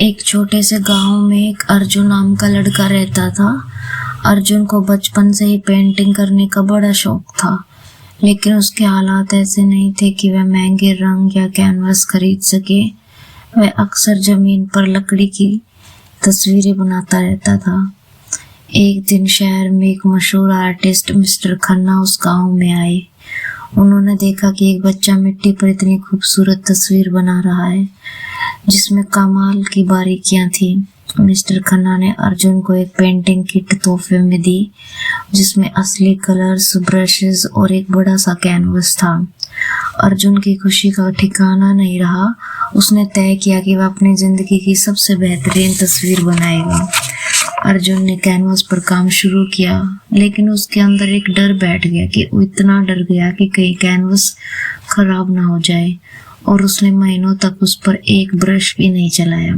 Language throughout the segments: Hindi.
एक छोटे से गांव में एक अर्जुन नाम का लड़का रहता था। अर्जुन को बचपन से ही पेंटिंग करने का बड़ा शौक था, लेकिन उसके हालात ऐसे नहीं थे कि वह महंगे रंग या कैनवास खरीद सके। वह अक्सर जमीन पर लकड़ी की तस्वीरें बनाता रहता था। एक दिन शहर में एक मशहूर आर्टिस्ट मिस्टर खन्ना उस गांव में आए। उन्होंने देखा कि एक बच्चा मिट्टी पर इतनी खूबसूरत तस्वीर बना रहा है जिसमें कमाल की बारीकियां थी। मिस्टर खन्ना ने अर्जुन को एक पेंटिंग किट तोहफे में दी, जिसमें असली कलर्स, ब्रशेस और एक बड़ा सा कैनवस था। अर्जुन की खुशी का ठिकाना नहीं रहा। उसने तय किया कि वह अपनी जिंदगी की सबसे बेहतरीन तस्वीर बनाएगा। अर्जुन ने कैनवस पर काम शुरू किया, लेकिन उसके अंदर एक डर बैठ गया कि वो इतना डर गया कि कहीं कैनवस खराब ना हो जाए, और उसने महीनों तक उस पर एक ब्रश भी नहीं चलाया।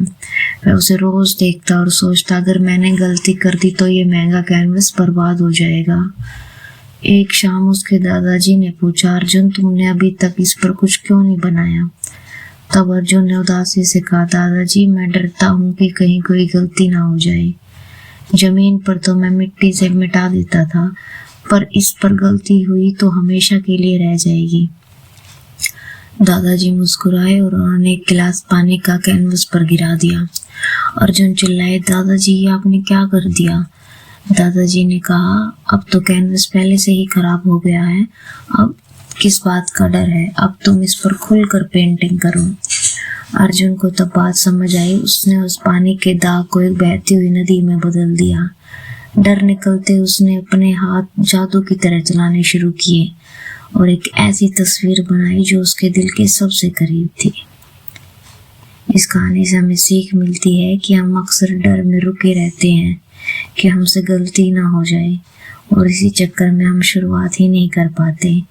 वह उसे रोज देखता और सोचता, अगर मैंने गलती कर दी तो ये महंगा कैनवस बर्बाद हो जाएगा। एक शाम उसके दादाजी ने पूछा, अर्जुन तुमने अभी तक इस पर कुछ क्यों नहीं बनाया? तब अर्जुन ने उदासी से कहा, दादाजी मैं डरता हूँ कि कहीं कोई गलती ना हो जाए। जमीन पर तो मैं मिट्टी से मिटा देता था, पर इस पर गलती हुई तो हमेशा के लिए रह जाएगी। दादाजी मुस्कुराए और उन्होंने एक गिलास पानी का कैनवस पर गिरा दिया। अर्जुन चिल्लाए, दादाजी ये आपने क्या कर दिया? दादाजी ने कहा, अब तो कैनवस पहले से ही खराब हो गया है, अब किस बात का डर है? अब तुम इस पर खुलकर पेंटिंग करो। अर्जुन को तब बात समझ आई। उसने उस पानी के दाग को एक बहती हुई नदी में बदल दिया। डर निकलते उसने अपने हाथ जादू की तरह चलाने शुरू किए और एक ऐसी तस्वीर बनाई जो उसके दिल के सबसे करीब थी। इस कहानी से हमें सीख मिलती है कि हम अक्सर डर में रुके रहते हैं कि हमसे गलती ना हो जाए, और इसी चक्कर में हम शुरुआत ही नहीं कर पाते।